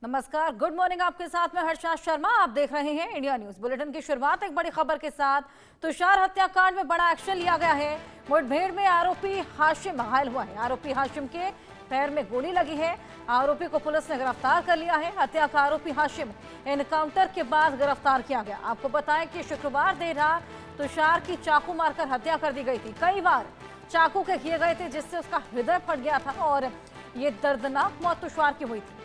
नमस्कार, good morning. आपके साथ में हर्षा शर्मा। आप देख रहे हैं इंडिया न्यूज बुलेटिन की शुरुआत एक बड़ी खबर के साथ। तुषार हत्याकांड में बड़ा एक्शन लिया गया है। मुठभेड़ में आरोपी हाशिम घायल हुआ है। आरोपी हाशिम के पैर में गोली लगी है। आरोपी को पुलिस ने गिरफ्तार कर लिया है। हत्या का आरोपी हाशिम एनकाउंटर के बाद गिरफ्तार किया गया। आपको बताएं कि शुक्रवार देर रात तुषार की चाकू मारकर हत्या कर दी गई थी। कई बार चाकू के किए गए थे जिससे उसका हृदय फट गया था और ये दर्दनाक मौत तुषार की हुई थी।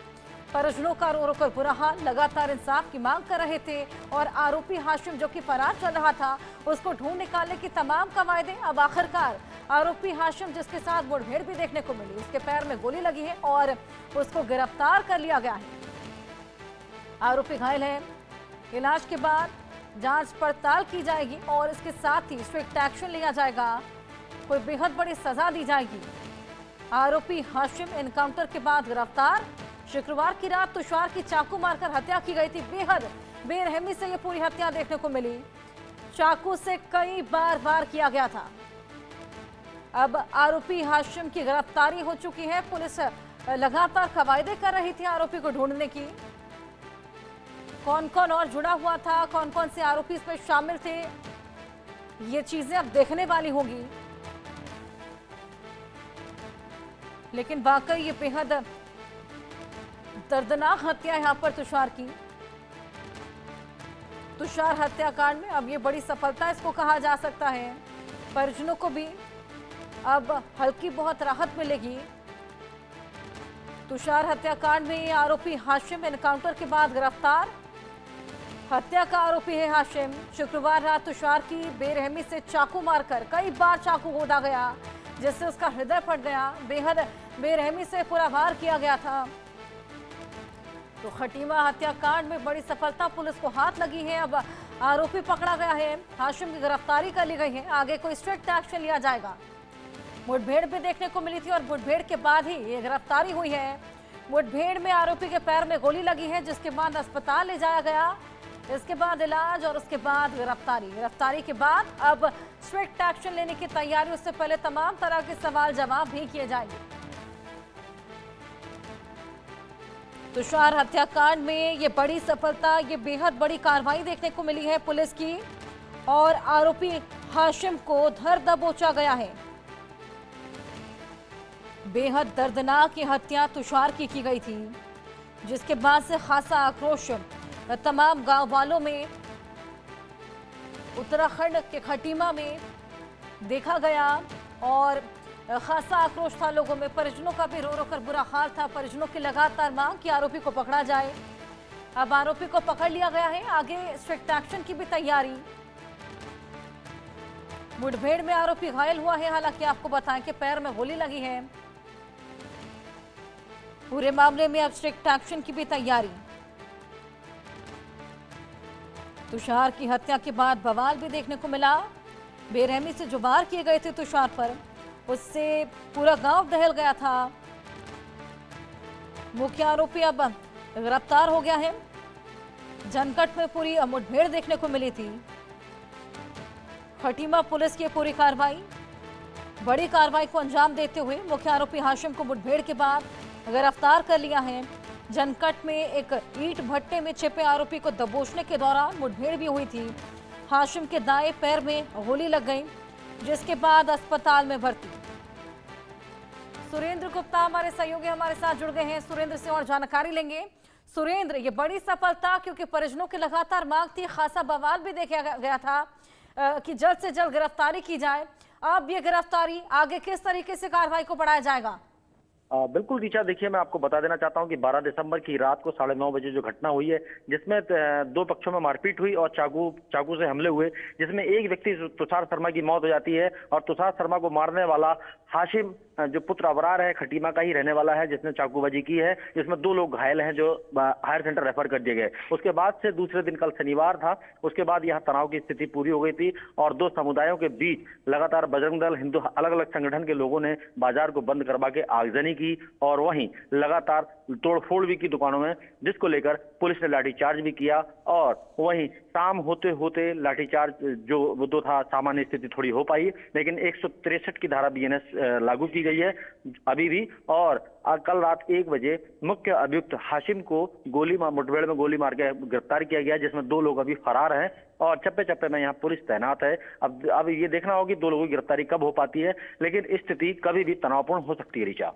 परिजनों का रो रो कर बुरा हाल, लगातार इंसाफ की मांग कर रहे थे और आरोपी हाशिम जो कि फरार चल रहा था उसको ढूंढ निकालने की तमाम कवायदे। अब आखिरकार आरोपी हाशिम जिसके साथ मुठभेड़ भी देखने को मिली, उसके पैर में गोली लगी है और उसको गिरफ्तार कर लिया गया है। आरोपी घायल है। इलाज के बाद जांच पड़ताल की जाएगी और इसके साथ ही स्ट्रिक्ट एक्शन लिया जाएगा। कोई बेहद बड़ी सजा दी जाएगी। आरोपी हाशिम एनकाउंटर के बाद गिरफ्तार। शुक्रवार की रात तुषार की चाकू मारकर हत्या की गई थी। बेहद बेरहमी से ये पूरी हत्या देखने को मिली। चाकू से कई बार किया गया था। अब आरोपी हाशिम की गिरफ्तारी हो चुकी है। पुलिस लगातार कवायदे कर रही थी आरोपी को ढूंढने की। कौन कौन और जुड़ा हुआ था, कौन कौन से आरोपी इसमें शामिल थे, ये चीजें अब देखने वाली होगी। लेकिन वाकई ये बेहद दर्दनाक हत्या यहाँ पर तुषार की। तुषार हत्याकांड में अब ये बड़ी सफलता इसको कहा जा सकता है। परिजनों को भी अब हल्की बहुत राहत मिलेगी। तुषार हत्याकांड में आरोपी हाशिम एनकाउंटर के बाद गिरफ्तार। हत्या का आरोपी है हाशिम। शुक्रवार रात तुषार की बेरहमी से चाकू मारकर कई बार चाकू गोदा गया जिससे उसका हृदय फट गया। बेहद बेरहमी से पूरा वार किया गया था। तो खटीमा हत्याकांड में बड़ी सफलता पुलिस को हाथ लगी है। अब आरोपी पकड़ा गया है। हाशिम की गिरफ्तारी कर ली गई है। आगे कोई स्ट्रिक्ट एक्शन लिया जाएगा। मुठभेड़ भी देखने को मिली थी और मुठभेड़ के बाद ही ये गिरफ्तारी हुई है। मुठभेड़ में आरोपी के पैर में गोली लगी है जिसके बाद अस्पताल ले जाया गया। इसके बाद इलाज और उसके बाद गिरफ्तारी के बाद अब स्ट्रिक्ट एक्शन लेने की तैयारी। उससे पहले तमाम तरह के सवाल जवाब भी किए जाएंगे। तुषार हत्याकांड में ये बड़ी सफलता, ये बेहद बड़ी कार्रवाई देखने को मिली है पुलिस की और आरोपी हाशिम को धर दबोचा गया है। बेहद दर्दनाक ये हत्या तुषार की गई थी जिसके बाद से खासा आक्रोश तमाम गांव वालों में, उत्तराखंड के खटीमा में देखा गया और खासा आक्रोश था लोगों में। परिजनों का भी रो रो कर बुरा हाल था। परिजनों की लगातार मांग कि आरोपी को पकड़ा जाए। अब आरोपी को पकड़ लिया गया है। आगे स्ट्रिक्ट एक्शन की भी तैयारी। मुठभेड़ में आरोपी घायल हुआ है। हालांकि आपको बताएं कि पैर में गोली लगी है। पूरे मामले में अब स्ट्रिक्ट एक्शन की भी तैयारी। तुषार की हत्या के बाद बवाल भी देखने को मिला। बेरहमी से जो वार किए गए थे तुषार पर, उससे पूरा गांव दहल गया था। मुख्य आरोपी अब गिरफ्तार हो गया है। जनकट में पूरी मुठभेड़ देखने को मिली थी। खटीमा पुलिस की पूरी कार्रवाई, बड़ी कार्रवाई को अंजाम देते हुए मुख्य आरोपी हाशिम को मुठभेड़ के बाद गिरफ्तार कर लिया है। जनकट में एक ईंट भट्टे में छिपे आरोपी को दबोचने के दौरान मुठभेड़ भी हुई थी। हाशिम के दाएं पैर में गोली लग गई जिसके बाद अस्पताल में भर्ती। सुरेंद्र गुप्ता हमारे सहयोगी हमारे साथ जुड़ गए हैं। सुरेंद्र से और जानकारी लेंगे। सुरेंद्र, ये बड़ी सफलता, क्योंकि परिजनों की लगातार मांग थी, खासा बवाल भी देखा गया था कि जल्द से जल्द गिरफ्तारी की जाए। अब ये गिरफ्तारी, आगे किस तरीके से कार्रवाई को बढ़ाया जाएगा? बिल्कुल ऋचा, देखिए मैं आपको बता देना चाहता हूं कि 12 दिसंबर की रात को 9:30 बजे जो घटना हुई है जिसमें दो पक्षों में मारपीट हुई और चाकू से हमले हुए, जिसमें एक व्यक्ति तुषार शर्मा की मौत हो जाती है और तुषार शर्मा को मारने वाला हाशिम जो पुत्र अबरार है, खटीमा का ही रहने वाला है, जिसने चाकूबाजी की है, जिसमें 2 लोग घायल हैं जो हायर सेंटर रेफर कर दिए गए। उसके बाद से दूसरे दिन कल शनिवार था, उसके बाद यहाँ तनाव की स्थिति पूरी हो गई थी और 2 समुदायों के बीच लगातार बजरंग दल, हिंदू अलग अलग संगठन के लोगों ने बाजार को बंद करवा के आगजनी की और वहीं लगातार तोड़फोड़ भी की दुकानों में, जिसको लेकर पुलिस ने लाठीचार्ज भी किया और वहीं शाम होते होते लाठीचार्ज जो था, सामान्य स्थिति थोड़ी हो पाई, लेकिन 163 की धारा बीएनएस लागू की गई है अभी भी। और कल रात 1 बजे मुख्य अभियुक्त हाशिम को मुठभेड़ में गोली मार के गिरफ्तार किया गया, जिसमें 2 लोग अभी फरार हैं और चप्पे चप्पे में यहाँ पुलिस तैनात है। अब ये देखना होगा कि 2 लोगों की गिरफ्तारी कब हो पाती है, लेकिन स्थिति कभी भी तनावपूर्ण हो सकती है। ऋचा,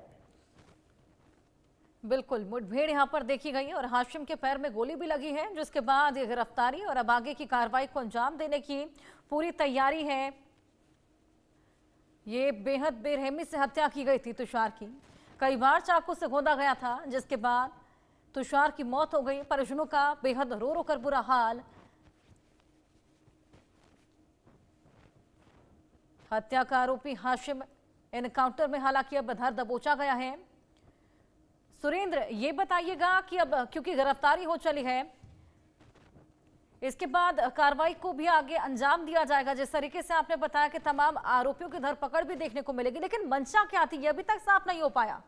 बिल्कुल मुठभेड़ यहाँ पर देखी गई है और हाशिम के पैर में गोली भी लगी है, जिसके बाद ये गिरफ्तारी और अब आगे की कार्रवाई को अंजाम देने की पूरी तैयारी है। ये बेहद बेरहमी से हत्या की गई थी तुषार की, कई बार चाकू से गोदा गया था, जिसके बाद तुषार की मौत हो गई। परिजनों का बेहद रो रो कर बुरा हाल। हत्या का आरोपी हाशिम एनकाउंटर में हालांकि अब धर दबोचा गया है। सुरेंद्र, ये बताइएगा कि अब क्योंकि गिरफ्तारी हो चली है, इसके बाद कार्रवाई को भी आगे अंजाम दिया जाएगा। जिस तरीके से आपने बताया कि तमाम आरोपियों की धरपकड़ भी देखने को मिलेगी, लेकिन मंशा क्या थी, ये अभी तक साफ नहीं हो पाया।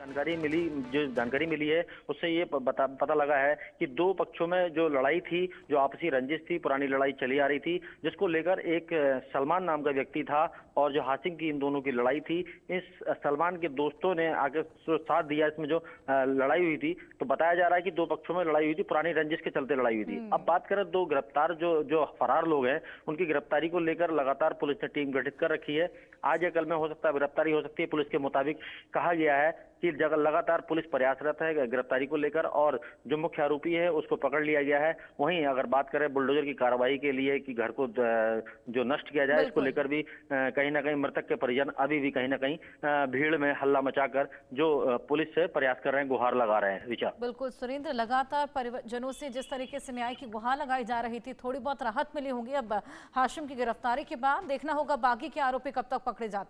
जो जानकारी मिली है उससे ये पता लगा है कि 2 पक्षों में जो लड़ाई थी, जो आपसी रंजिश थी, पुरानी लड़ाई चली आ रही थी, जिसको लेकर एक सलमान नाम का व्यक्ति था और जो हाशिम की इन दोनों की लड़ाई थी, इस सलमान के दोस्तों ने आगे साथ दिया इसमें जो लड़ाई हुई थी। तो बताया जा रहा है कि 2 पक्षों में लड़ाई हुई थी, पुरानी रंजिश के चलते लड़ाई हुई थी। अब बात करें 2 गिरफ्तार जो फरार लोग हैं, उनकी गिरफ्तारी को लेकर लगातार पुलिस ने टीम गठित कर रखी है। आज या कल में हो सकता है गिरफ्तारी हो सकती है। पुलिस के मुताबिक कहा गया है कि जगह लगातार पुलिस प्रयासरत है गिरफ्तारी को लेकर और जो मुख्य आरोपी है उसको पकड़ लिया गया है। वहीं अगर बात करें बुलडोजर की कार्रवाई के लिए कि घर को जो नष्ट किया जाए, इसको लेकर भी कहीं ना कहीं मृतक के परिजन अभी भी कहीं ना कहीं भीड़ में हल्ला मचाकर जो पुलिस से प्रयास कर रहे हैं, गुहार लगा रहे हैं। ऋचा, बिल्कुल सुरेंद्र, लगातार परिजनों से जिस तरीके से न्याय की गुहार लगाई जा रही थी, थोड़ी बहुत राहत मिली होगी। अब हाशिम की गिरफ्तारी के बाद देखना होगा बाकी के आरोपी कब तक पकड़े जाते हैं।